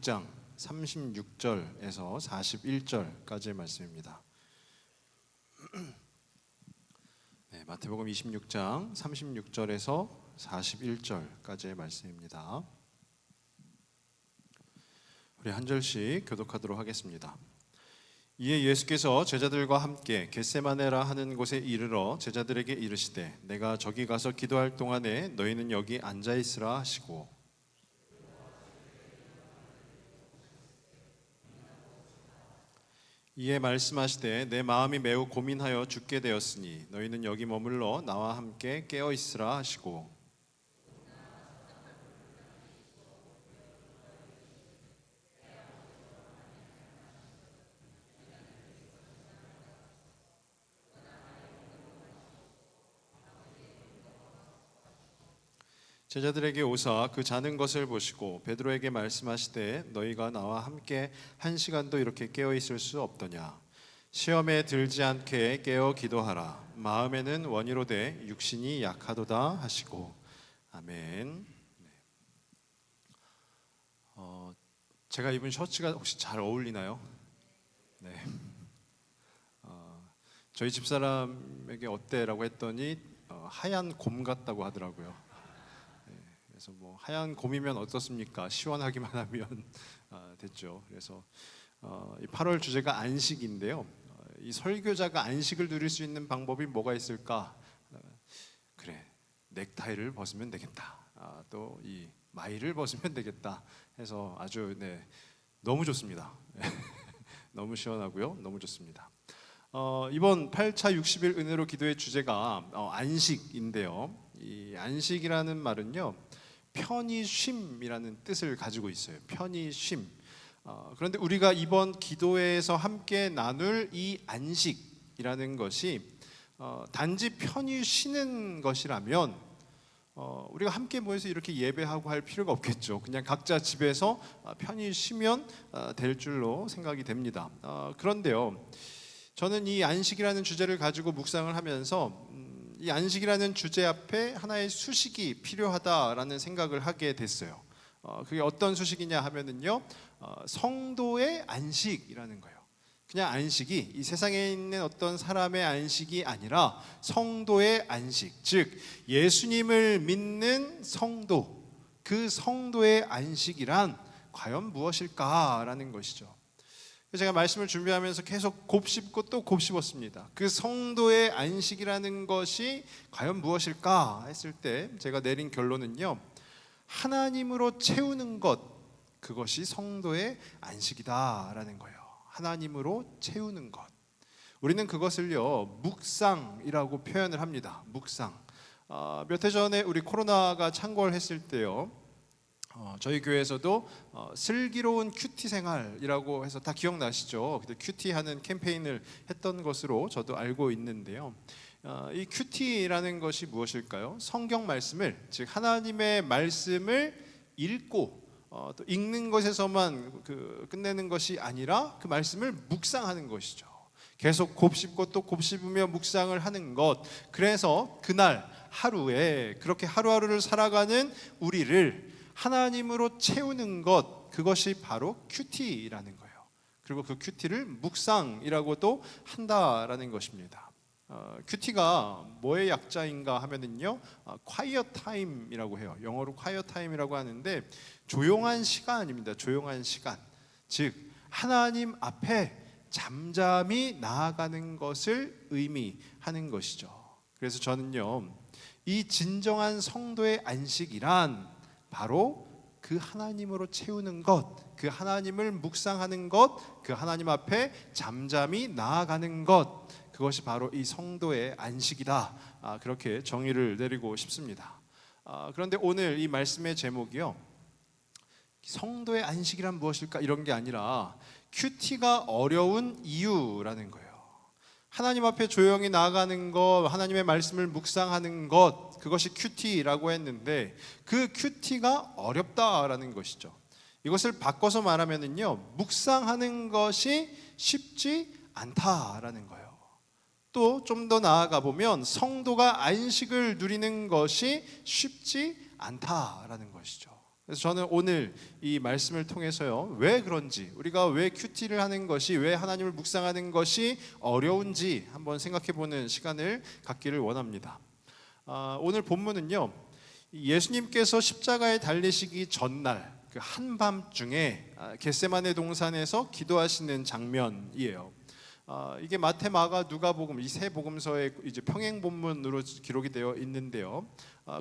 26장 36절에서 41절까지의 말씀입니다. 네, 마태복음 26장 36절에서 41절까지의 말씀입니다. 우리 한 절씩 교독하도록 하겠습니다. 이에 예수께서 제자들과 함께 겟세마네라 하는 곳에 이르러 제자들에게 이르시되 내가 저기 가서 기도할 동안에 너희는 여기 앉아 있으라 하시고 이에 말씀하시되 내 마음이 매우 고민하여 죽게 되었으니 너희는 여기 머물러 나와 함께 깨어 있으라 하시고 제자들에게 오사 그 자는 것을 보시고 베드로에게 말씀하시되 너희가 나와 함께 한 시간도 이렇게 깨어 있을 수 없더냐. 시험에 들지 않게 깨어 기도하라. 마음에는 원이로되 육신이 약하도다 하시고 아멘. 제가 입은 셔츠가 혹시 잘 어울리나요? 네. 저희 집사람에게 어때라고 했더니 하얀 곰 같다고 하더라고요. 그래서 뭐 하얀 곰이면 어떻습니까? 시원하기만 하면 됐죠. 그래서 이 8월 주제가 안식인데요. 이 설교자가 안식을 누릴 수 있는 방법이 뭐가 있을까? 그래, 넥타이를 벗으면 되겠다. 또 이 마이를 벗으면 되겠다. 해서 아주 너무 좋습니다. 너무 시원하고요. 너무 좋습니다. 이번 8차 60일 은혜로 기도의 주제가 안식인데요. 이 안식이라는 말은요. 편히 쉼이라는 뜻을 가지고 있어요. 편히 쉼. 그런데 우리가 이번 기도회에서 함께 나눌 이 안식이라는 것이 단지 편히 쉬는 것이라면 우리가 함께 모여서 이렇게 예배하고 할 필요가 없겠죠. 그냥 각자 집에서 편히 쉬면 될 줄로 생각이 됩니다. 그런데요, 저는 이 안식이라는 주제를 가지고 묵상을 하면서 이 안식이라는 주제 앞에 하나의 수식이 필요하다라는 생각을 하게 됐어요. 그게 어떤 수식이냐 하면은요, 성도의 안식이라는 거예요. 그냥 안식이 이 세상에 있는 어떤 사람의 안식이 아니라 성도의 안식, 즉 예수님을 믿는 성도, 그 성도의 안식이란 과연 무엇일까라는 것이죠. 제가 말씀을 준비하면서 계속 곱씹고 또 곱씹었습니다. 그 성도의 안식이라는 것이 과연 무엇일까 했을 때 제가 내린 결론은요, 하나님으로 채우는 것, 그것이 성도의 안식이다라는 거예요. 하나님으로 채우는 것. 우리는 그것을요 묵상이라고 표현을 합니다. 묵상. 몇 해 전에 우리 코로나가 창궐했을 때요, 저희 교회에서도 슬기로운 큐티 생활이라고 해서 다 기억나시죠? 그때 큐티 하는 캠페인을 했던 것으로 저도 알고 있는데요. 이 큐티라는 것이 무엇일까요? 성경 말씀을, 즉 하나님의 말씀을 읽고 또 읽는 것에서만 끝내는 것이 아니라 그 말씀을 묵상하는 것이죠. 계속 곱씹고 또 곱씹으며 묵상을 하는 것. 그래서 그날 하루에 그렇게 하루하루를 살아가는 우리를 하나님으로 채우는 것, 그것이 바로 큐티라는 거예요. 그리고 그 큐티를 묵상이라고도 한다라는 것입니다. 큐티가 뭐의 약자인가 하면은요, quiet time이라고 해요. 영어로 quiet time이라고 하는데 조용한 시간입니다. 조용한 시간. 즉 하나님 앞에 잠잠히 나아가는 것을 의미하는 것이죠. 그래서 저는요, 이 진정한 성도의 안식이란 바로 그 하나님으로 채우는 것, 그 하나님을 묵상하는 것, 그 하나님 앞에 잠잠히 나아가는 것, 그것이 바로 이 성도의 안식이다. 그렇게 정의를 내리고 싶습니다. 그런데 오늘 이 말씀의 제목이요, 성도의 안식이란 무엇일까? 이런 게 아니라 큐티가 어려운 이유라는 거예요. 하나님 앞에 조용히 나아가는 것, 하나님의 말씀을 묵상하는 것, 그것이 큐티라고 했는데 그 큐티가 어렵다라는 것이죠. 이것을 바꿔서 말하면은요, 묵상하는 것이 쉽지 않다라는 거예요. 또 좀 더 나아가 보면 성도가 안식을 누리는 것이 쉽지 않다라는 것이죠. 그래서 저는 오늘 이 말씀을 통해서요, 왜 그런지, 우리가 왜 큐티를 하는 것이, 왜 하나님을 묵상하는 것이 어려운지 한번 생각해보는 시간을 갖기를 원합니다. 오늘 본문은요, 예수님께서 십자가에 달리시기 전날 그 한밤중에 겟세마네 동산에서 기도하시는 장면이에요. 이게 마태, 마가, 누가복음 이 세 복음서의 이제 평행 본문으로 기록이 되어 있는데요.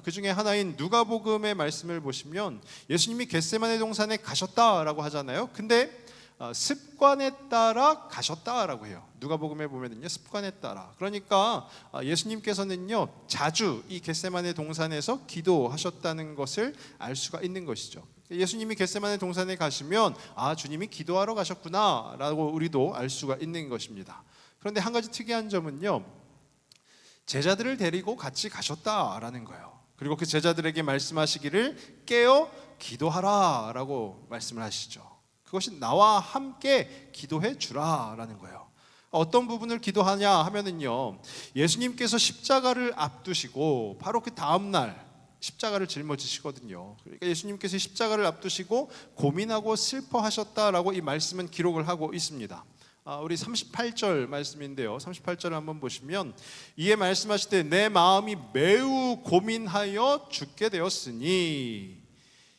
그 중에 하나인 누가복음의 말씀을 보시면 예수님이 겟세마네 동산에 가셨다라고 하잖아요. 근데 습관에 따라 가셨다라고 해요. 누가복음에 보면은요, 습관에 따라. 그러니까 예수님께서는요, 자주 이 겟세마네 동산에서 기도하셨다는 것을 알 수가 있는 것이죠. 예수님이 겟세마네 동산에 가시면 주님이 기도하러 가셨구나라고 우리도 알 수가 있는 것입니다. 그런데 한 가지 특이한 점은요, 제자들을 데리고 같이 가셨다라는 거예요. 그리고 그 제자들에게 말씀하시기를 깨어 기도하라라고 말씀을 하시죠. 그것이 나와 함께 기도해 주라라는 거예요. 어떤 부분을 기도하냐 하면은요, 예수님께서 십자가를 앞두시고 바로 그 다음 날 십자가를 짊어지시거든요. 그러니까 예수님께서 십자가를 앞두시고 고민하고 슬퍼하셨다라고 이 말씀은 기록을 하고 있습니다. 우리 38절 말씀인데요, 38절을 한번 보시면 이에 말씀하실 때 내 마음이 매우 고민하여 죽게 되었으니,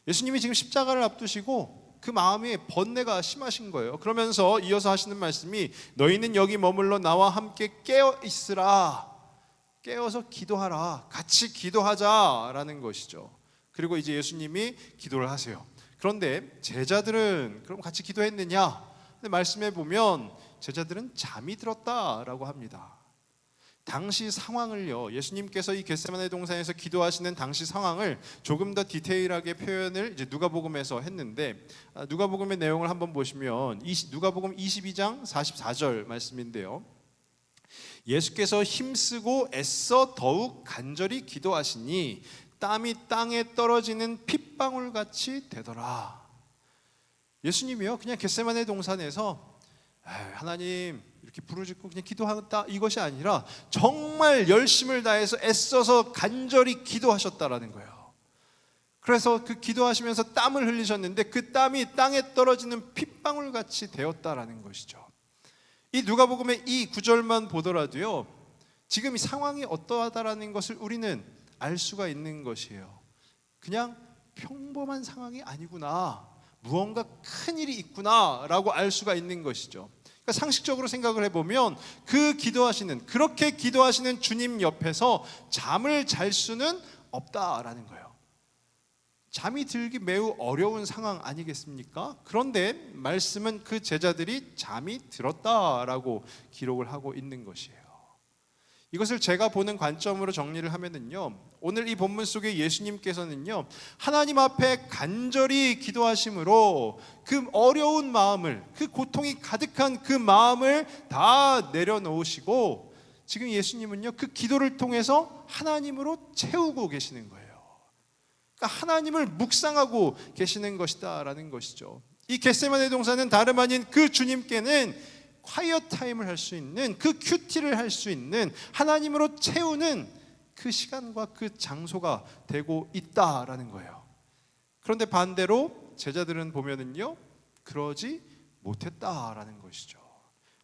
예수님이 지금 십자가를 앞두시고 그 마음에 번뇌가 심하신 거예요. 그러면서 이어서 하시는 말씀이 너희는 여기 머물러 나와 함께 깨어 있으라, 깨어서 기도하라, 같이 기도하자라는 것이죠. 그리고 이제 예수님이 기도를 하세요. 그런데 제자들은 그럼 같이 기도했느냐? 근데 말씀해 보면 제자들은 잠이 들었다라고 합니다. 당시 상황을요, 예수님께서 이 겟세마네 동산에서 기도하시는 당시 상황을 조금 더 디테일하게 표현을 이제 누가복음에서 했는데, 누가복음의 내용을 한번 보시면 누가복음 22장 44절 말씀인데요, 예수께서 힘쓰고 애써 더욱 간절히 기도하시니 땀이 땅에 떨어지는 핏방울 같이 되더라. 예수님이요, 그냥 겟세마네 동산에서 하나님 이렇게 부르짖고 그냥 기도하다 이것이 아니라 정말 열심을 다해서 애써서 간절히 기도하셨다라는 거예요. 그래서 그 기도하시면서 땀을 흘리셨는데 그 땀이 땅에 떨어지는 핏방울 같이 되었다라는 것이죠. 이 누가복음의 이 구절만 보더라도요, 지금 이 상황이 어떠하다라는 것을 우리는 알 수가 있는 것이에요. 그냥 평범한 상황이 아니구나, 무언가 큰 일이 있구나라고 알 수가 있는 것이죠. 그러니까 상식적으로 생각을 해보면 그렇게 기도하시는 주님 옆에서 잠을 잘 수는 없다라는 거예요. 잠이 들기 매우 어려운 상황 아니겠습니까? 그런데 말씀은 그 제자들이 잠이 들었다라고 기록을 하고 있는 것이에요. 이것을 제가 보는 관점으로 정리를 하면은요, 오늘 이 본문 속에 예수님께서는요, 하나님 앞에 간절히 기도하심으로 그 어려운 마음을, 그 고통이 가득한 그 마음을 다 내려놓으시고 지금 예수님은요, 그 기도를 통해서 하나님으로 채우고 계시는 거예요. 그러니까 하나님을 묵상하고 계시는 것이다라는 것이죠. 이 겟세마네 동산은 다름 아닌 그 주님께는 콰이어 타임을 할 수 있는, 그 큐티를 할 수 있는, 하나님으로 채우는 그 시간과 그 장소가 되고 있다라는 거예요. 그런데 반대로 제자들은 보면은요, 그러지 못했다라는 것이죠.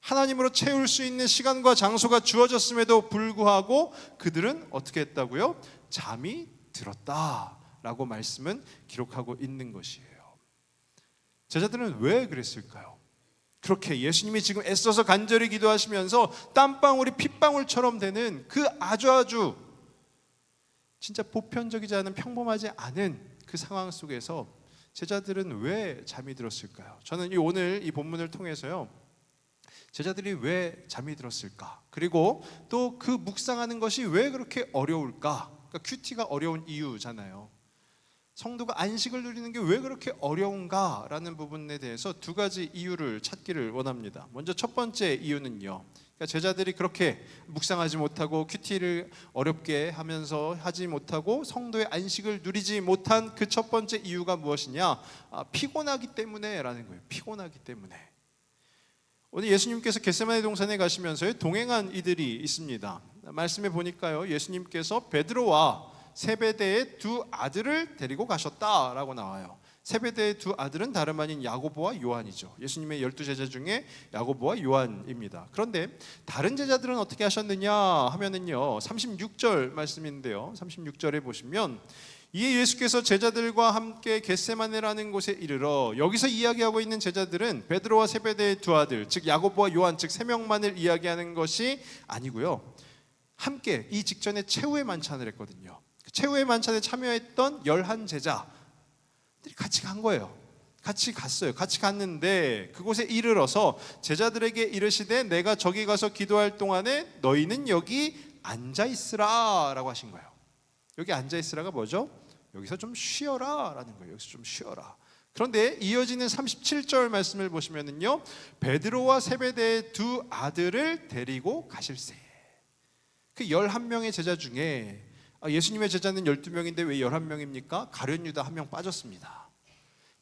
하나님으로 채울 수 있는 시간과 장소가 주어졌음에도 불구하고 그들은 어떻게 했다고요? 잠이 들었다라고 말씀은 기록하고 있는 것이에요. 제자들은 왜 그랬을까요? 그렇게 예수님이 지금 애써서 간절히 기도하시면서 땀방울이 핏방울처럼 되는 그 아주 진짜 보편적이지 않은, 평범하지 않은 그 상황 속에서 제자들은 왜 잠이 들었을까요? 저는 오늘 이 본문을 통해서요, 제자들이 왜 잠이 들었을까? 그리고 또 그 묵상하는 것이 왜 그렇게 어려울까? 그러니까 큐티가 어려운 이유잖아요. 성도가 안식을 누리는 게 왜 그렇게 어려운가라는 부분에 대해서 두 가지 이유를 찾기를 원합니다. 먼저 첫 번째 이유는요, 그러니까 제자들이 그렇게 묵상하지 못하고 큐티를 어렵게 하면서 하지 못하고 성도의 안식을 누리지 못한 그 첫 번째 이유가 무엇이냐? 피곤하기 때문에라는 거예요. 피곤하기 때문에. 오늘 예수님께서 겟세마네 동산에 가시면서 동행한 이들이 있습니다. 말씀해 보니까요, 예수님께서 베드로와 세베대의 두 아들을 데리고 가셨다라고 나와요. 세베대의 두 아들은 다름 아닌 야고보와 요한이죠. 예수님의 12제자 중에 야고보와 요한입니다. 그런데 다른 제자들은 어떻게 하셨느냐 하면은요, 36절 말씀인데요, 36절에 보시면 이에 예수께서 제자들과 함께 겟세마네라는 곳에 이르러, 여기서 이야기하고 있는 제자들은 베드로와 세베대의 두 아들, 즉 야고보와 요한, 즉 3명만을 이야기하는 것이 아니고요, 함께 이 직전에 최후의 만찬을 했거든요. 최후의 만찬에 참여했던 11제자 같이 간 거예요. 같이 갔어요. 같이 갔는데 그곳에 이르러서 제자들에게 이르시되 내가 저기 가서 기도할 동안에 너희는 여기 앉아 있으라 라고 하신 거예요. 여기 앉아 있으라가 뭐죠? 여기서 좀 쉬어라 라는 거예요. 여기서 좀 쉬어라. 그런데 이어지는 37절 말씀을 보시면은요, 베드로와 세베대의 두 아들을 데리고 가실세. 그 11명의 제자 중에 예수님의 제자는 12명인데 왜 11명입니까? 가룟 유다 1명 빠졌습니다.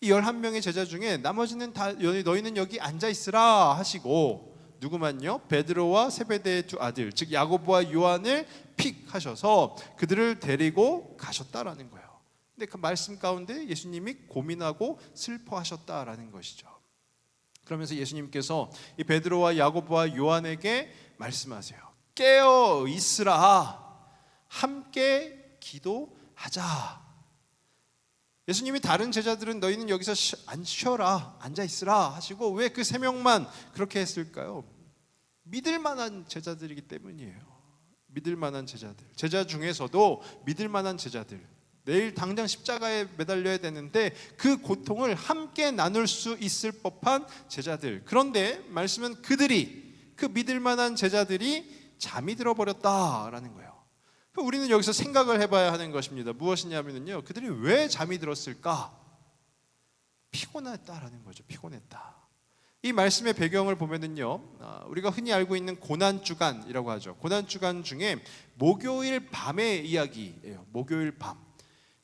이 11명의 제자 중에 나머지는 다 너희는 여기 앉아 있으라 하시고, 누구만요? 베드로와 세베대의 두 아들, 즉 야고보와 요한을 픽하셔서 그들을 데리고 가셨다라는 거예요. 근데 그 말씀 가운데 예수님이 고민하고 슬퍼하셨다라는 것이죠. 그러면서 예수님께서 이 베드로와 야고보와 요한에게 말씀하세요. 깨어 있으라. 함께 기도하자. 예수님이 다른 제자들은 너희는 여기서 쉬어라, 앉아 있으라 하시고 왜 그 3명만 그렇게 했을까요? 믿을 만한 제자들이기 때문이에요. 믿을 만한 제자들. 제자 중에서도 믿을 만한 제자들. 내일 당장 십자가에 매달려야 되는데 그 고통을 함께 나눌 수 있을 법한 제자들. 그런데 말씀은 그 믿을 만한 제자들이 잠이 들어버렸다라는 거예요. 우리는 여기서 생각을 해봐야 하는 것입니다. 무엇이냐면요, 그들이 왜 잠이 들었을까? 피곤했다라는 거죠. 피곤했다. 이 말씀의 배경을 보면은요, 우리가 흔히 알고 있는 고난주간이라고 하죠. 고난주간 중에 목요일 밤의 이야기예요. 목요일 밤.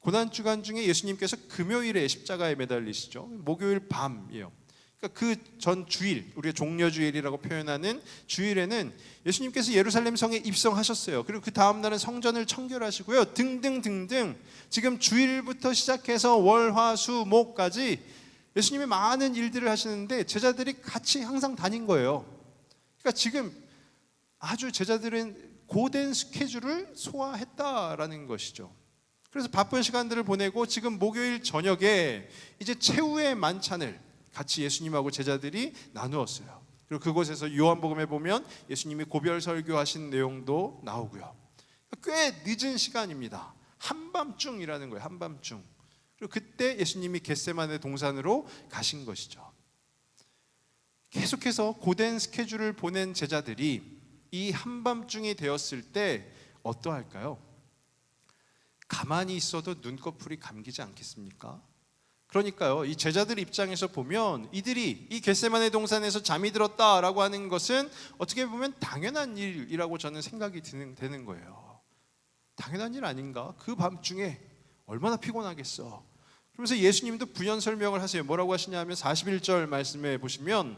고난주간 중에 예수님께서 금요일에 십자가에 매달리시죠. 목요일 밤이에요. 그러니까 그 전 주일, 우리가 종려주일이라고 표현하는 주일에는 예수님께서 예루살렘 성에 입성하셨어요. 그리고 그 다음 날은 성전을 청결하시고요, 등등등등. 지금 주일부터 시작해서 월, 화, 수, 목까지 예수님이 많은 일들을 하시는데 제자들이 같이 항상 다닌 거예요. 그러니까 지금 아주 제자들은 고된 스케줄을 소화했다라는 것이죠. 그래서 바쁜 시간들을 보내고 지금 목요일 저녁에 이제 최후의 만찬을 같이 예수님하고 제자들이 나누었어요. 그리고 그곳에서 요한복음에 보면 예수님이 고별 설교하신 내용도 나오고요. 꽤 늦은 시간입니다. 한밤중이라는 거예요. 한밤중. 그리고 그때 예수님이 겟세마네 동산으로 가신 것이죠. 계속해서 고된 스케줄을 보낸 제자들이 이 한밤중이 되었을 때 어떠할까요? 가만히 있어도 눈꺼풀이 감기지 않겠습니까? 그러니까요, 이 제자들 입장에서 보면 이들이 이 겟세마네 동산에서 잠이 들었다라고 하는 것은 어떻게 보면 당연한 일이라고 저는 생각이 되는 거예요. 당연한 일 아닌가? 그 밤중에 얼마나 피곤하겠어. 그러면서 예수님도 부연 설명을 하세요. 뭐라고 하시냐면 41절 말씀에 보시면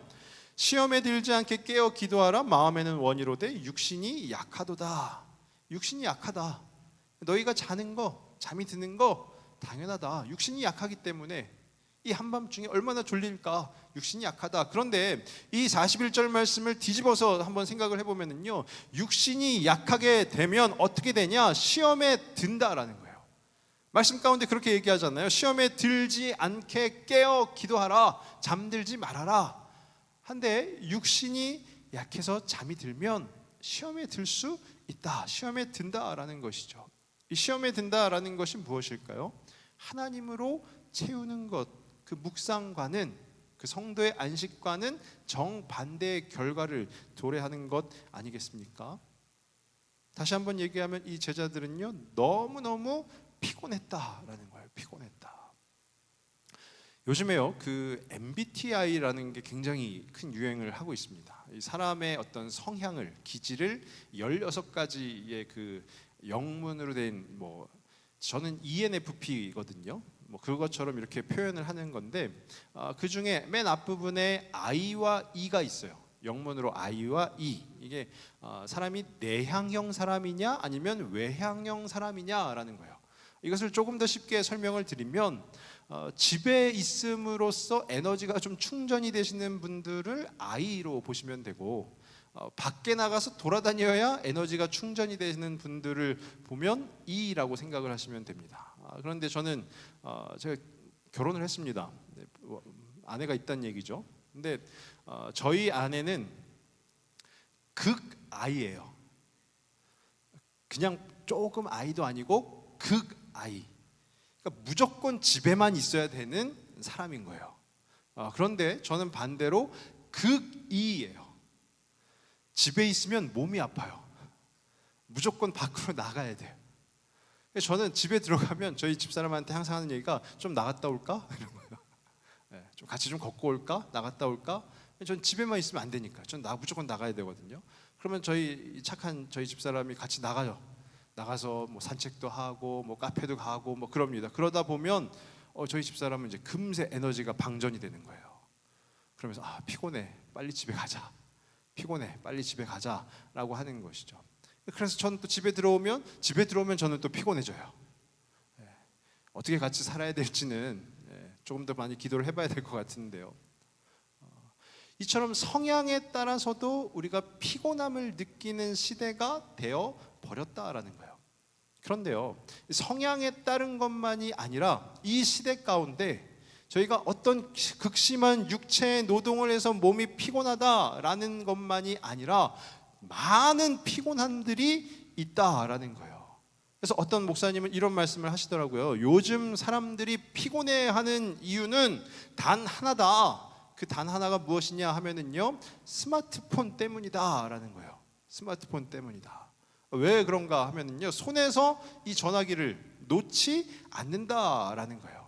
시험에 들지 않게 깨어 기도하라. 마음에는 원이로되 육신이 약하도다. 육신이 약하다. 너희가 자는 거, 잠이 드는 거 당연하다. 육신이 약하기 때문에 이 한밤중에 얼마나 졸릴까. 육신이 약하다. 그런데 이 41절 말씀을 뒤집어서 한번 생각을 해보면요, 육신이 약하게 되면 어떻게 되냐? 시험에 든다라는 거예요. 말씀 가운데 그렇게 얘기하잖아요. 시험에 들지 않게 깨어 기도하라. 잠들지 말아라. 한데 육신이 약해서 잠이 들면 시험에 들 수 있다. 시험에 든다라는 것이죠. 이 시험에 든다라는 것이 무엇일까요? 하나님으로 채우는 것, 그 묵상과는, 그 성도의 안식과는 정반대의 결과를 도래하는 것 아니겠습니까? 다시 한번 얘기하면 이 제자들은요, 너무너무 피곤했다라는 거예요. 피곤했다. 요즘에요, 그 MBTI라는 게 굉장히 큰 유행을 하고 있습니다. 이 사람의 어떤 성향을, 기질을 16가지의 그 영문으로 된, 저는 ENFP거든요. 그것처럼 이렇게 표현을 하는 건데, 그 중에 맨 앞부분에 I와 E가 있어요. 영문으로 I와 E. 이게 사람이 내향형 사람이냐 아니면 외향형 사람이냐라는 거예요. 이것을 조금 더 쉽게 설명을 드리면 집에 있음으로써 에너지가 좀 충전이 되시는 분들을 I로 보시면 되고, 밖에 나가서 돌아다녀야 에너지가 충전이 되는 분들을 보면 E라고 생각을 하시면 됩니다. 그런데 저는 제가 결혼을 했습니다. 아내가 있다는 얘기죠. 근데 저희 아내는 극 I예요. 그냥 조금 I도 아니고 극 I. 그러니까 무조건 집에만 있어야 되는 사람인 거예요. 그런데 저는 반대로 극 E예요. 집에 있으면 몸이 아파요. 무조건 밖으로 나가야 돼요. 저는 집에 들어가면 저희 집사람한테 항상 하는 얘기가 좀 나갔다 올까? 이런 거예요. 네, 좀 같이 좀 걷고 올까? 나갔다 올까? 저는 집에만 있으면 안 되니까 저는 무조건 나가야 되거든요. 그러면 저희 착한 저희 집사람이 같이 나가요. 나가서 뭐 산책도 하고 뭐 카페도 가고 뭐 그럽니다. 그러다 보면 저희 집사람은 이제 금세 에너지가 방전이 되는 거예요. 그러면서 피곤해, 빨리 집에 가자. 피곤해, 빨리 집에 가자라고 하는 것이죠. 그래서 저는 또 집에 들어오면 저는 또 피곤해져요. 어떻게 같이 살아야 될지는 조금 더 많이 기도를 해봐야 될 것 같은데요. 이처럼 성향에 따라서도 우리가 피곤함을 느끼는 시대가 되어 버렸다라는 거예요. 그런데요, 성향에 따른 것만이 아니라 이 시대 가운데 저희가 어떤 극심한 육체의 노동을 해서 몸이 피곤하다라는 것만이 아니라 많은 피곤함들이 있다라는 거예요. 그래서 어떤 목사님은 이런 말씀을 하시더라고요. 요즘 사람들이 피곤해하는 이유는 단 하나다. 그 단 하나가 무엇이냐 하면은요, 스마트폰 때문이다라는 거예요. 스마트폰 때문이다. 왜 그런가 하면은요, 손에서 이 전화기를 놓지 않는다라는 거예요.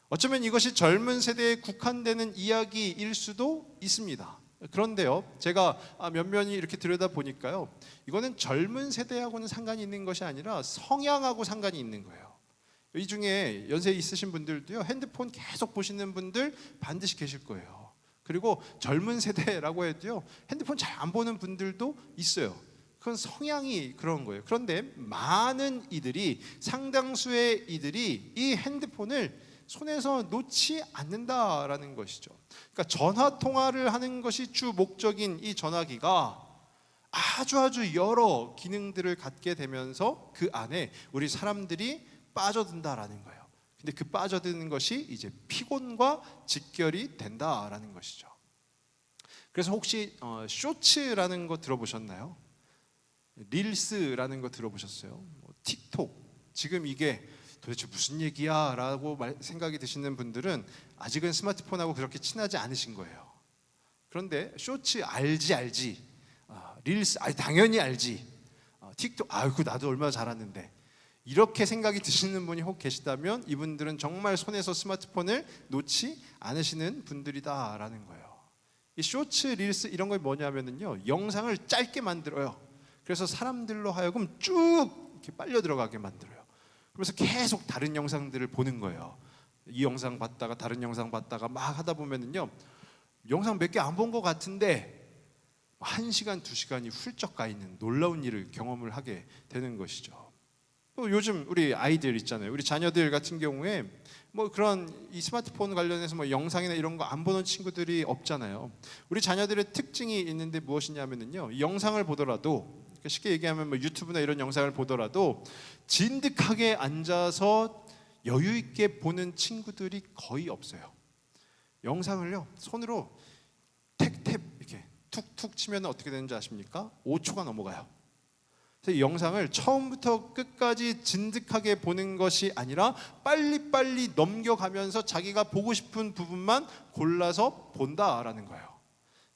어쩌면 이것이 젊은 세대에 국한되는 이야기일 수도 있습니다. 그런데요, 제가 면면히 이렇게 들여다 보니까요, 이거는 젊은 세대하고는 상관이 있는 것이 아니라 성향하고 상관이 있는 거예요. 이 중에 연세 있으신 분들도요, 핸드폰 계속 보시는 분들 반드시 계실 거예요. 그리고 젊은 세대라고 해도요, 핸드폰 잘 안 보는 분들도 있어요. 그건 성향이 그런 거예요. 그런데 많은 이들이, 상당수의 이들이 이 핸드폰을 손에서 놓지 않는다라는 것이죠. 그러니까 전화 통화를 하는 것이 주 목적인 이 전화기가 아주 여러 기능들을 갖게 되면서 그 안에 우리 사람들이 빠져든다라는 거예요. 근데 그 빠져드는 것이 이제 피곤과 직결이 된다라는 것이죠. 그래서 혹시 쇼츠라는 거 들어보셨나요? 릴스라는 거 들어보셨어요? 틱톡. 지금 이게 도대체 무슨 얘기야? 라고 생각이 드시는 분들은 아직은 스마트폰하고 그렇게 친하지 않으신 거예요. 그런데 쇼츠 알지. 릴스 당연히 알지. 틱톡 그 나도 얼마나 잘하는데. 이렇게 생각이 드시는 분이 혹 계시다면 이분들은 정말 손에서 스마트폰을 놓지 않으시는 분들이다라는 거예요. 이 쇼츠, 릴스 이런 거 뭐냐면요, 영상을 짧게 만들어요. 그래서 사람들로 하여금 쭉 이렇게 빨려 들어가게 만들어요. 그래서 계속 다른 영상들을 보는 거예요. 이 영상 봤다가 다른 영상 봤다가 막 하다 보면은요, 영상 몇 개 안 본 것 같은데 1시간, 2시간이 훌쩍 가 있는 놀라운 일을 경험을 하게 되는 것이죠. 또 요즘 우리 아이들 있잖아요. 우리 자녀들 같은 경우에 뭐 그런 이 스마트폰 관련해서 뭐 영상이나 이런 거 안 보는 친구들이 없잖아요. 우리 자녀들의 특징이 있는데 무엇이냐면요, 이 영상을 보더라도, 쉽게 얘기하면 뭐 유튜브나 이런 영상을 보더라도 진득하게 앉아서 여유 있게 보는 친구들이 거의 없어요. 영상을요, 손으로 탭탭 이렇게 툭툭 치면 어떻게 되는지 아십니까? 5초가 넘어가요. 이 영상을 처음부터 끝까지 진득하게 보는 것이 아니라 빨리빨리 넘겨가면서 자기가 보고 싶은 부분만 골라서 본다라는 거예요.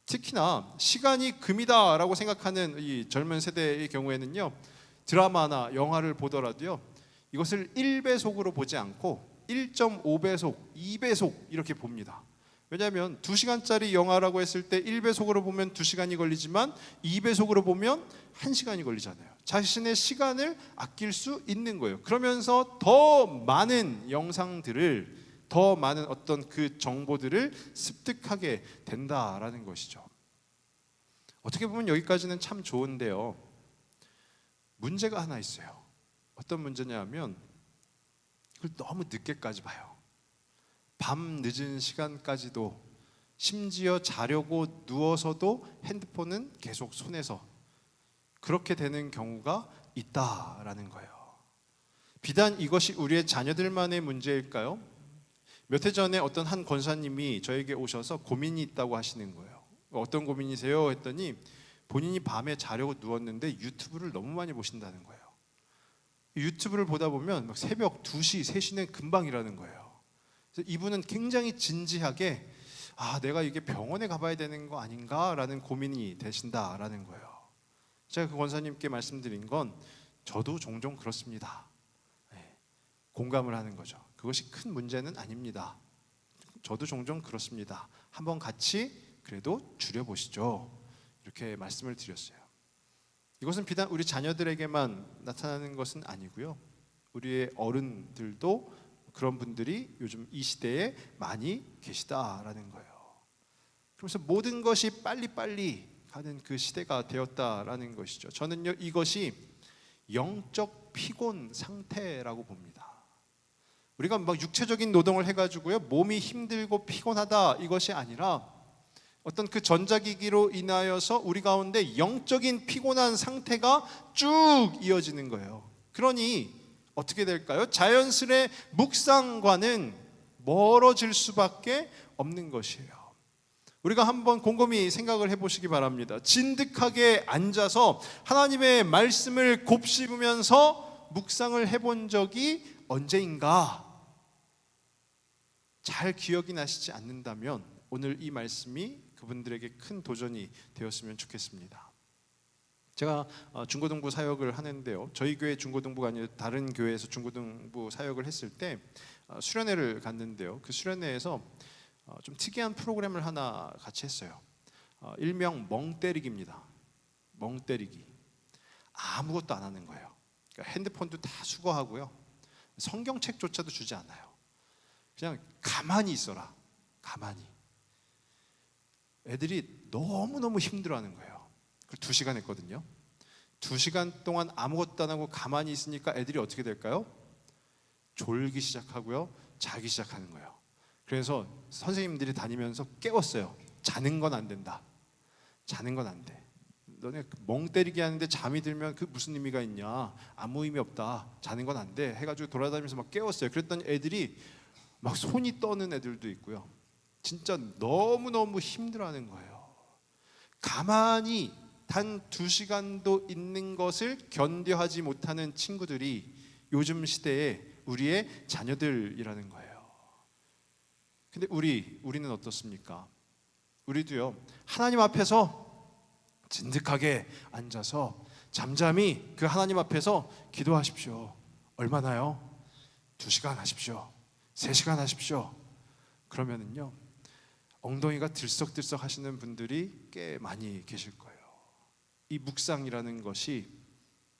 특히나 시간이 금이다라고 생각하는 이 젊은 세대의 경우에는요, 드라마나 영화를 보더라도요, 이것을 1배속으로 보지 않고 1.5배속, 2배속 이렇게 봅니다. 왜냐하면 2시간짜리 영화라고 했을 때 1배속으로 보면 2시간이 걸리지만 2배속으로 보면 1시간이 걸리잖아요. 자신의 시간을 아낄 수 있는 거예요. 그러면서 더 많은 영상들을, 더 많은 어떤 그 정보들을 습득하게 된다라는 것이죠. 어떻게 보면 여기까지는 참 좋은데요, 문제가 하나 있어요. 어떤 문제냐 하면 그걸 너무 늦게까지 봐요. 밤 늦은 시간까지도, 심지어 자려고 누워서도 핸드폰은 계속 손에서, 그렇게 되는 경우가 있다라는 거예요. 비단 이것이 우리의 자녀들만의 문제일까요? 몇 해 전에 어떤 한 권사님이 저에게 오셔서 고민이 있다고 하시는 거예요. 어떤 고민이세요? 했더니 본인이 밤에 자려고 누웠는데 유튜브를 너무 많이 보신다는 거예요. 유튜브를 보다 보면 막 새벽 2시, 3시는 금방이라는 거예요. 그래서 이분은 굉장히 진지하게 내가 이게 병원에 가봐야 되는 거 아닌가라는 고민이 되신다라는 거예요. 제가 그 권사님께 말씀드린 건 저도 종종 그렇습니다. 공감을 하는 거죠. 그것이 큰 문제는 아닙니다. 저도 종종 그렇습니다. 한번 같이 그래도 줄여보시죠. 이렇게 말씀을 드렸어요. 이것은 비단 우리 자녀들에게만 나타나는 것은 아니고요. 우리의 어른들도 그런 분들이 요즘 이 시대에 많이 계시다라는 거예요. 그래서 모든 것이 빨리빨리 가는 그 시대가 되었다라는 것이죠. 저는요, 이것이 영적 피곤 상태라고 봅니다. 우리가 막 육체적인 노동을 해가지고요, 몸이 힘들고 피곤하다 이것이 아니라 어떤 그 전자기기로 인하여서 우리 가운데 영적인 피곤한 상태가 쭉 이어지는 거예요. 그러니 어떻게 될까요? 자연스레 묵상과는 멀어질 수밖에 없는 것이에요. 우리가 한번 곰곰이 생각을 해보시기 바랍니다. 진득하게 앉아서 하나님의 말씀을 곱씹으면서 묵상을 해본 적이 언제인가? 잘 기억이 나시지 않는다면 오늘 이 말씀이 그분들에게 큰 도전이 되었으면 좋겠습니다. 제가 중고등부 사역을 하는데요, 저희 교회 중고등부가 아니라 다른 교회에서 중고등부 사역을 했을 때 수련회를 갔는데요, 그 수련회에서 좀 특이한 프로그램을 하나 같이 했어요. 일명 멍때리기입니다. 멍때리기. 아무것도 안 하는 거예요. 그러니까 핸드폰도 다 수거하고요, 성경책조차도 주지 않아요. 그냥 가만히 있어라. 가만히. 애들이 너무너무 힘들어하는 거예요. 그걸 2시간 했거든요. 2시간 동안 아무것도 안 하고 가만히 있으니까 애들이 어떻게 될까요? 졸기 시작하고요, 자기 시작하는 거예요. 그래서 선생님들이 다니면서 깨웠어요. 자는 건 안 된다. 자는 건 안 돼. 너네 멍 때리기 하는데 잠이 들면 그 무슨 의미가 있냐? 아무 의미 없다. 자는 건 안 돼. 해가지고 돌아다니면서 막 깨웠어요. 그랬더니 애들이 막 손이 떠는 애들도 있고요, 진짜 너무너무 힘들어하는 거예요. 가만히 단 2시간도 있는 것을 견뎌하지 못하는 친구들이 요즘 시대에 우리의 자녀들이라는 거예요. 근데 우리는 어떻습니까? 우리도요, 하나님 앞에서 진득하게 앉아서 잠잠히 그 하나님 앞에서 기도하십시오. 얼마나요? 2시간 하십시오. 3시간 하십시오. 그러면은요, 엉덩이가 들썩들썩 하시는 분들이 꽤 많이 계실 거예요. 이 묵상이라는 것이,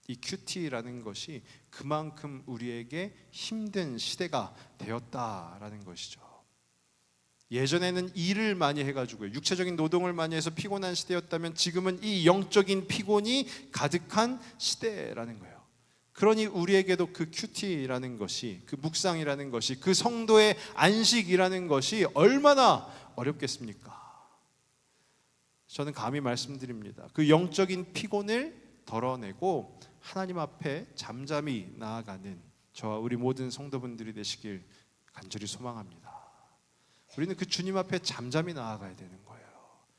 이 큐티라는 것이 그만큼 우리에게 힘든 시대가 되었다라는 것이죠. 예전에는 일을 많이 해가지고요, 육체적인 노동을 많이 해서 피곤한 시대였다면 지금은 이 영적인 피곤이 가득한 시대라는 거예요. 그러니 우리에게도 그 큐티라는 것이, 그 묵상이라는 것이, 그 성도의 안식이라는 것이 얼마나 어렵겠습니까? 저는 감히 말씀드립니다. 그 영적인 피곤을 덜어내고 하나님 앞에 잠잠히 나아가는 저와 우리 모든 성도분들이 되시길 간절히 소망합니다. 우리는 그 주님 앞에 잠잠히 나아가야 되는 거예요.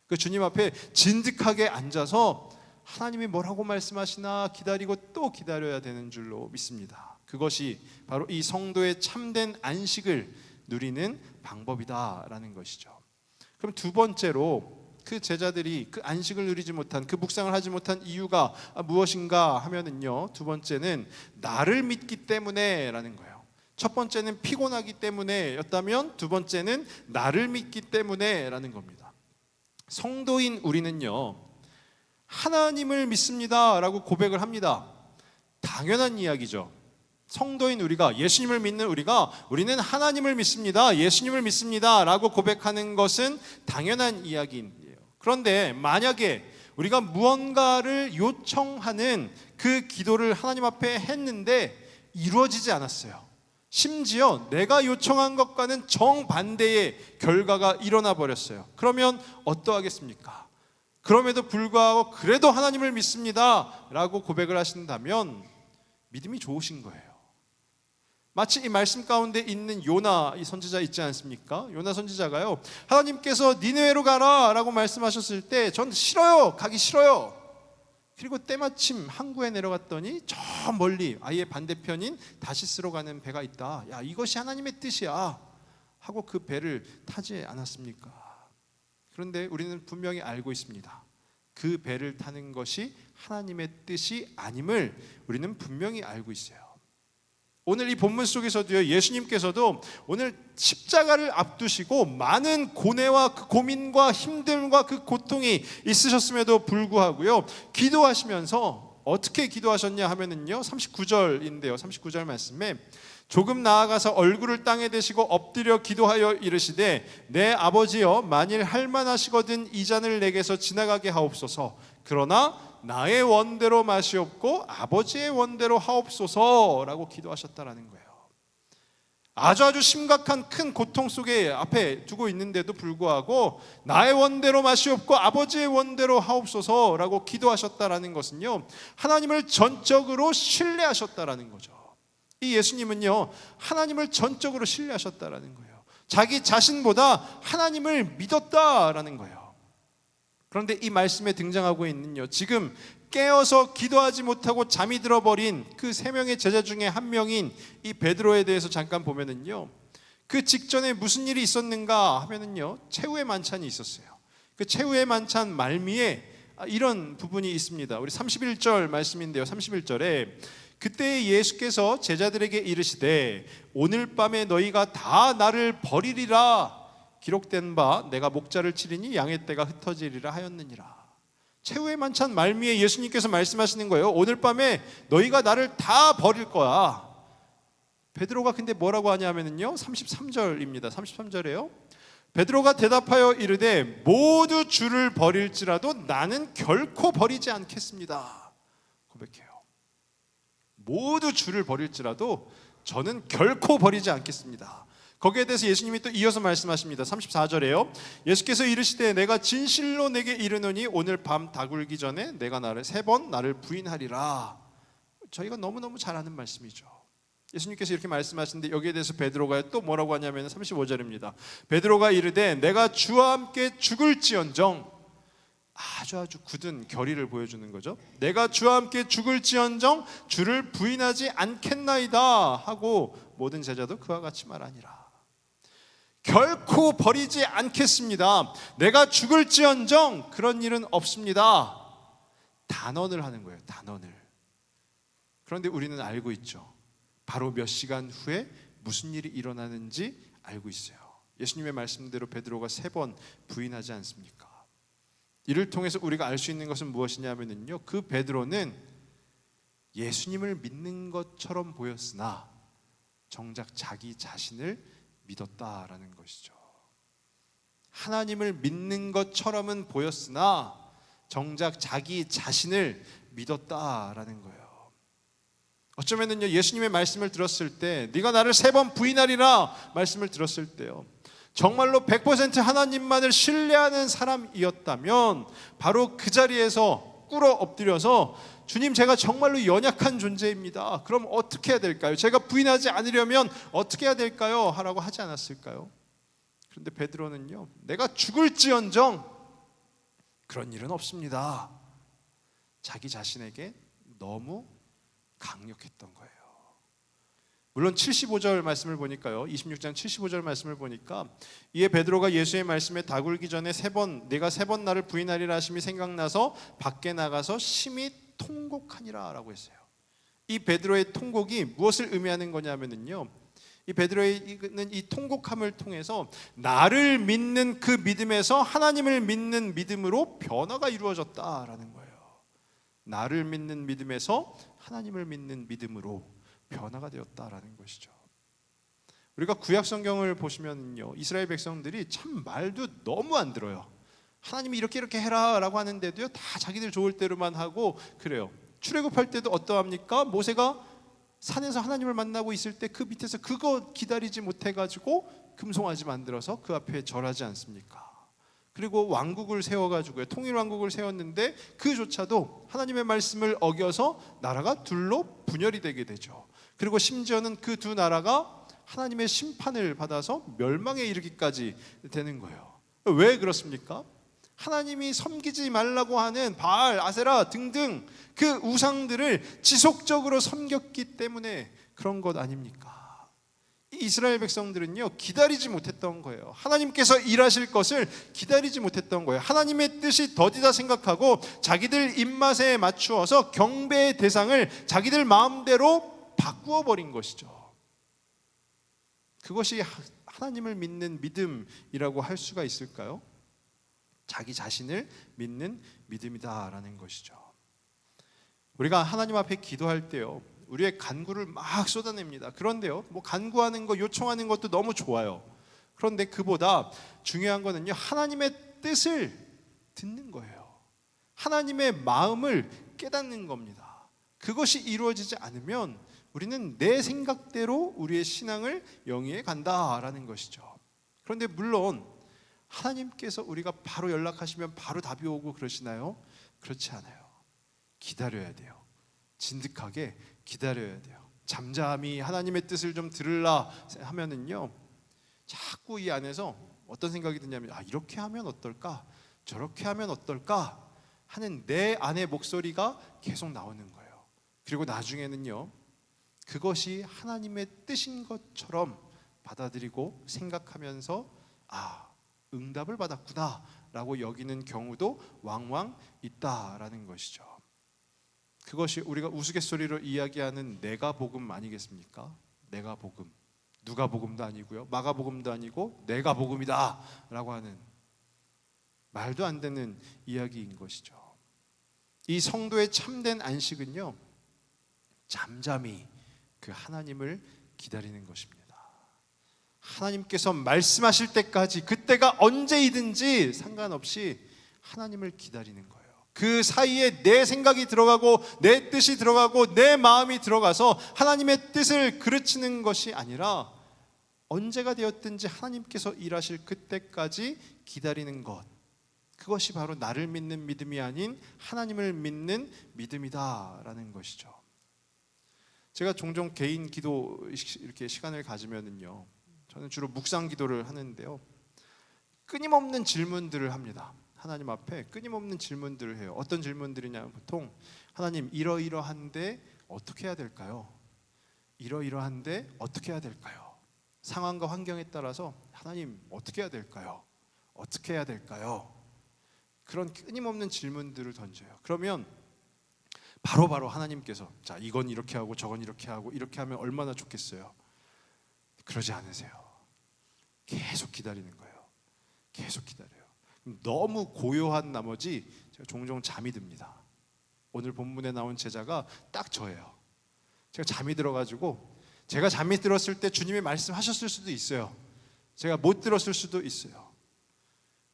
그 주님 앞에 진득하게 앉아서 하나님이 뭐라고 말씀하시나 기다리고 또 기다려야 되는 줄로 믿습니다. 그것이 바로 이 성도의 참된 안식을 누리는 방법이다라는 것이죠. 그럼 두 번째로 그 제자들이 그 안식을 누리지 못한, 그 묵상을 하지 못한 이유가 무엇인가 하면은요, 두 번째는 나를 믿기 때문에라는 거예요. 첫 번째는 피곤하기 때문에였다면 두 번째는 나를 믿기 때문에라는 겁니다. 성도인 우리는요, 하나님을 믿습니다라고 고백을 합니다. 당연한 이야기죠. 성도인 우리가, 예수님을 믿는 우리는 하나님을 믿습니다, 예수님을 믿습니다라고 고백하는 것은 당연한 이야기예요. 그런데 만약에 우리가 무언가를 요청하는 그 기도를 하나님 앞에 했는데 이루어지지 않았어요. 심지어 내가 요청한 것과는 정반대의 결과가 일어나 버렸어요. 그러면 어떠하겠습니까? 그럼에도 불구하고 그래도 하나님을 믿습니다 라고 고백을 하신다면 믿음이 좋으신 거예요. 마치 이 말씀 가운데 있는 요나 이 선지자 있지 않습니까? 요나 선지자가요, 하나님께서 니느웨로 가라 라고 말씀하셨을 때 전 싫어요, 가기 싫어요. 그리고 때마침 항구에 내려갔더니 저 멀리 아예 반대편인 다시스로 가는 배가 있다. 야, 이것이 하나님의 뜻이야 하고 그 배를 타지 않았습니까? 그런데 우리는 분명히 알고 있습니다. 그 배를 타는 것이 하나님의 뜻이 아님을 우리는 분명히 알고 있어요. 오늘 이 본문 속에서도요, 예수님께서도 오늘 십자가를 앞두시고 많은 고뇌와 그 고민과 힘듦과 그 고통이 있으셨음에도 불구하고요, 기도하시면서 어떻게 기도하셨냐 하면은요, 39절인데요. 39절 말씀에 조금 나아가서 얼굴을 땅에 대시고 엎드려 기도하여 이르시되 내 아버지여, 만일 할만하시거든 이 잔을 내게서 지나가게 하옵소서. 그러나 나의 원대로 마시옵고 아버지의 원대로 하옵소서라고 기도하셨다라는 거예요. 아주 심각한 큰 고통 속에 앞에 두고 있는데도 불구하고 나의 원대로 마시옵고 아버지의 원대로 하옵소서라고 기도하셨다라는 것은요, 하나님을 전적으로 신뢰하셨다라는 거죠. 이 예수님은요, 하나님을 전적으로 신뢰하셨다라는 거예요. 자기 자신보다 하나님을 믿었다라는 거예요. 그런데 이 말씀에 등장하고 있는요, 지금 깨어서 기도하지 못하고 잠이 들어버린 그 세 명의 제자 중에 한 명인 이 베드로에 대해서 잠깐 보면은요, 그 직전에 무슨 일이 있었는가 하면은요, 최후의 만찬이 있었어요. 그 최후의 만찬 말미에 이런 부분이 있습니다. 우리 31절 말씀인데요, 31절에 그때 예수께서 제자들에게 이르시되 오늘 밤에 너희가 다 나를 버리리라 기록된 바 내가 목자를 치리니 양의 떼가 흩어지리라 하였느니라. 최후의 만찬 말미에 예수님께서 말씀하시는 거예요. 오늘 밤에 너희가 나를 다 버릴 거야. 베드로가 근데 뭐라고 하냐면요, 33절입니다. 33절에요. 베드로가 대답하여 이르되 모두 주를 버릴지라도 나는 결코 버리지 않겠습니다. 고백해요. 모두 주를 버릴지라도 저는 결코 버리지 않겠습니다. 거기에 대해서 예수님이 또 이어서 말씀하십니다. 34절에요. 예수께서 이르시되 내가 진실로 내게 이르노니 오늘 밤 다굴기 전에 내가 나를 3번 나를 부인하리라. 저희가 너무너무 잘 아는 말씀이죠. 예수님께서 이렇게 말씀하시는데 여기에 대해서 베드로가 또 뭐라고 하냐면 35절입니다. 베드로가 이르되 내가 주와 함께 죽을지언정, 아주 굳은 결의를 보여주는 거죠. 내가 주와 함께 죽을지언정 주를 부인하지 않겠나이다 하고 모든 제자도 그와 같이 말하니라. 결코 버리지 않겠습니다. 내가 죽을지언정 그런 일은 없습니다. 단언을 하는 거예요. 단언을. 그런데 우리는 알고 있죠. 바로 몇 시간 후에 무슨 일이 일어나는지 알고 있어요. 예수님의 말씀대로 베드로가 3번 부인하지 않습니까? 이를 통해서 우리가 알 수 있는 것은 무엇이냐면요, 그 베드로는 예수님을 믿는 것처럼 보였으나 정작 자기 자신을 믿었다라는 것이죠. 하나님을 믿는 것처럼은 보였으나 정작 자기 자신을 믿었다라는 거예요. 어쩌면은요, 예수님의 말씀을 들었을 때 네가 나를 3번 부인하리라 말씀을 들었을 때요, 정말로 100% 하나님만을 신뢰하는 사람이었다면 바로 그 자리에서 꿇어 엎드려서 주님, 제가 정말로 연약한 존재입니다. 그럼 어떻게 해야 될까요? 제가 부인하지 않으려면 어떻게 해야 될까요? 하라고 하지 않았을까요? 그런데 베드로는요, 내가 죽을지언정 그런 일은 없습니다. 자기 자신에게 너무 강력했던 거예요. 물론 75절 말씀을 보니까요, 26장 75절 말씀을 보니까 이에 베드로가 예수의 말씀에 다굴기 전에 3번 내가 3번 나를 부인하리라 하심이 생각나서 밖에 나가서 심히 통곡하니라 라고 했어요. 이 베드로의 통곡이 무엇을 의미하는 거냐면요, 이 베드로의 이 통곡함을 통해서 나를 믿는 그 믿음에서 하나님을 믿는 믿음으로 변화가 이루어졌다라는 거예요. 나를 믿는 믿음에서 하나님을 믿는 믿음으로 변화가 되었다라는 것이죠. 우리가 구약 성경을 보시면요, 이스라엘 백성들이 참 말도 너무 안 들어요. 하나님이 이렇게 해라라고 하는데도요, 다 자기들 좋을 대로만 하고 그래요. 출애굽할 때도 어떠합니까? 모세가 산에서 하나님을 만나고 있을 때 그 밑에서 그거 기다리지 못해가지고 금송아지 만들어서 그 앞에 절하지 않습니까? 그리고 왕국을 세워가지고요, 통일왕국을 세웠는데 그조차도 하나님의 말씀을 어겨서 나라가 둘로 분열이 되게 되죠. 그리고 심지어는 그 두 나라가 하나님의 심판을 받아서 멸망에 이르기까지 되는 거예요. 왜 그렇습니까? 하나님이 섬기지 말라고 하는 바알, 아세라 등등 그 우상들을 지속적으로 섬겼기 때문에 그런 것 아닙니까? 이스라엘 백성들은요, 기다리지 못했던 거예요. 하나님께서 일하실 것을 기다리지 못했던 거예요. 하나님의 뜻이 더디다 생각하고 자기들 입맛에 맞추어서 경배의 대상을 자기들 마음대로 바꾸어 버린 것이죠. 그것이 하나님을 믿는 믿음이라고 할 수가 있을까요? 자기 자신을 믿는 믿음이다라는 것이죠. 우리가 하나님 앞에 기도할 때요, 우리의 간구를 막 쏟아냅니다. 그런데요, 뭐 간구하는 거, 요청하는 것도 너무 좋아요. 그런데 그보다 중요한 거는요, 하나님의 뜻을 듣는 거예요. 하나님의 마음을 깨닫는 겁니다. 그것이 이루어지지 않으면 우리는 내 생각대로 우리의 신앙을 영위해 간다라는 것이죠. 그런데 물론 하나님께서 우리가 바로 연락하시면 바로 답이 오고 그러시나요? 그렇지 않아요. 기다려야 돼요. 진득하게 기다려야 돼요. 잠잠히 하나님의 뜻을 좀 들으려 하면은요, 자꾸 이 안에서 어떤 생각이 드냐면, 이렇게 하면 어떨까? 저렇게 하면 어떨까? 하는 내 안의 목소리가 계속 나오는 거예요. 그리고 나중에는요, 그것이 하나님의 뜻인 것처럼 받아들이고 생각하면서 응답을 받았구나 라고 여기는 경우도 왕왕 있다라는 것이죠. 그것이 우리가 우스갯소리로 이야기하는 내가 복음 아니겠습니까? 내가 복음, 누가 복음도 아니고요, 마가 복음도 아니고 내가 복음이다 라고 하는 말도 안 되는 이야기인 것이죠. 이 성도의 참된 안식은요, 잠잠히 그 하나님을 기다리는 것입니다. 하나님께서 말씀하실 때까지, 그때가 언제이든지 상관없이 하나님을 기다리는 거예요. 그 사이에 내 생각이 들어가고 내 뜻이 들어가고 내 마음이 들어가서 하나님의 뜻을 그르치는 것이 아니라 언제가 되었든지 하나님께서 일하실 그때까지 기다리는 것, 그것이 바로 나를 믿는 믿음이 아닌 하나님을 믿는 믿음이다라는 것이죠. 제가 종종 개인 기도 이렇게 시간을 가지면은요, 저는 주로 묵상 기도를 하는데요, 끊임없는 질문들을 합니다. 하나님 앞에 끊임없는 질문들을 해요. 어떤 질문들이냐면 보통 하나님, 이러이러한데 어떻게 해야 될까요? 이러이러한데 어떻게 해야 될까요? 상황과 환경에 따라서 하나님 어떻게 해야 될까요? 어떻게 해야 될까요? 그런 끊임없는 질문들을 던져요. 그러면 바로바로 하나님께서 자, 이건 이렇게 하고 저건 이렇게 하고 이렇게 하면 얼마나 좋겠어요. 그러지 않으세요. 계속 기다리는 거예요. 계속 기다려요. 너무 고요한 나머지 제가 종종 잠이 듭니다. 오늘 본문에 나온 제자가 딱 저예요. 제가 잠이 들어가지고, 제가 잠이 들었을 때 주님이 말씀하셨을 수도 있어요. 제가 못 들었을 수도 있어요.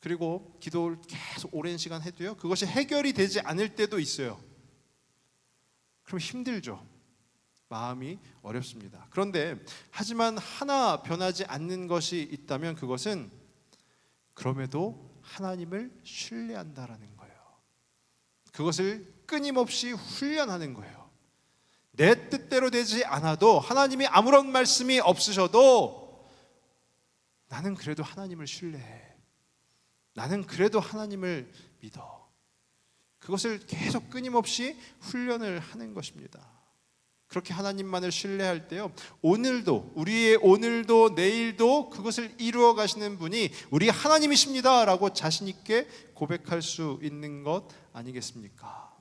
그리고 기도를 계속 오랜 시간 해도요, 그것이 해결이 되지 않을 때도 있어요. 그럼 힘들죠. 마음이 어렵습니다. 그런데 하지만 하나 변하지 않는 것이 있다면 그것은 그럼에도 하나님을 신뢰한다라는 거예요. 그것을 끊임없이 훈련하는 거예요. 내 뜻대로 되지 않아도, 하나님이 아무런 말씀이 없으셔도 나는 그래도 하나님을 신뢰해. 나는 그래도 하나님을 믿어. 그것을 계속 끊임없이 훈련을 하는 것입니다. 그렇게 하나님만을 신뢰할 때요, 오늘도, 우리의 오늘도 내일도 그것을 이루어 가시는 분이 우리 하나님이십니다 라고 자신 있게 고백할 수 있는 것 아니겠습니까?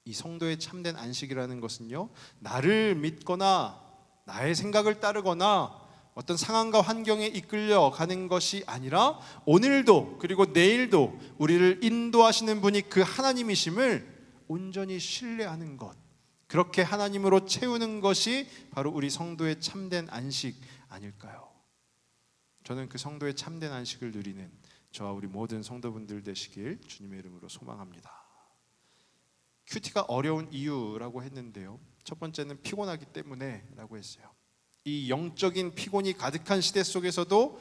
이 성도의 참된 안식이라는 것은요, 나를 믿거나 나의 생각을 따르거나 어떤 상황과 환경에 이끌려 가는 것이 아니라 오늘도 그리고 내일도 우리를 인도하시는 분이 그 하나님이심을 온전히 신뢰하는 것, 그렇게 하나님으로 채우는 것이 바로 우리 성도의 참된 안식 아닐까요? 저는 그 성도의 참된 안식을 누리는 저와 우리 모든 성도분들 되시길 주님의 이름으로 소망합니다. 큐티가 어려운 이유라고 했는데요. 첫 번째는 피곤하기 때문에라고 했어요. 이 영적인 피곤이 가득한 시대 속에서도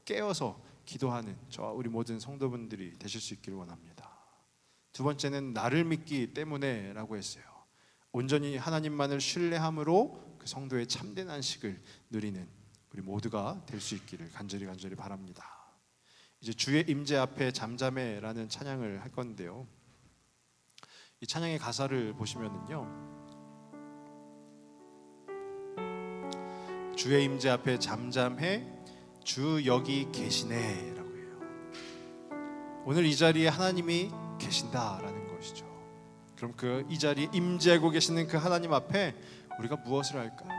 깨어서 기도하는 저와 우리 모든 성도분들이 되실 수 있기를 원합니다. 두 번째는 나를 믿기 때문에라고 했어요. 온전히 하나님만을 신뢰함으로 그 성도의 참된 안식을 누리는 우리 모두가 될 수 있기를 간절히 바랍니다. 이제 주의 임재 앞에 잠잠해라는 찬양을 할 건데요. 이 찬양의 가사를 보시면은요, 주의 임재 앞에 잠잠해 주 여기 계시네라고 해요. 오늘 이 자리에 하나님이 계신다라는 것이죠. 그럼 그 이 자리에 임재하고 계시는 그 하나님 앞에 우리가 무엇을 할까요?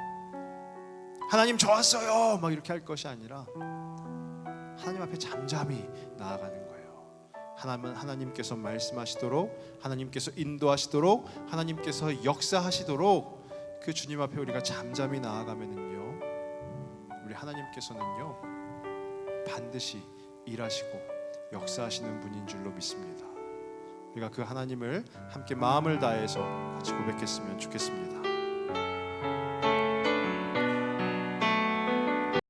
하나님 저 왔어요 막 이렇게 할 것이 아니라 하나님 앞에 잠잠히 나아가는 거예요. 하나님께서 말씀하시도록, 하나님께서 인도하시도록, 하나님께서 역사하시도록 그 주님 앞에 우리가 잠잠히 나아가면은요, 우리 하나님께서는요 반드시 일하시고 역사하시는 분인 줄로 믿습니다. 우리가 그 하나님을 함께 마음을 다해서 같이 고백했으면 좋겠습니다.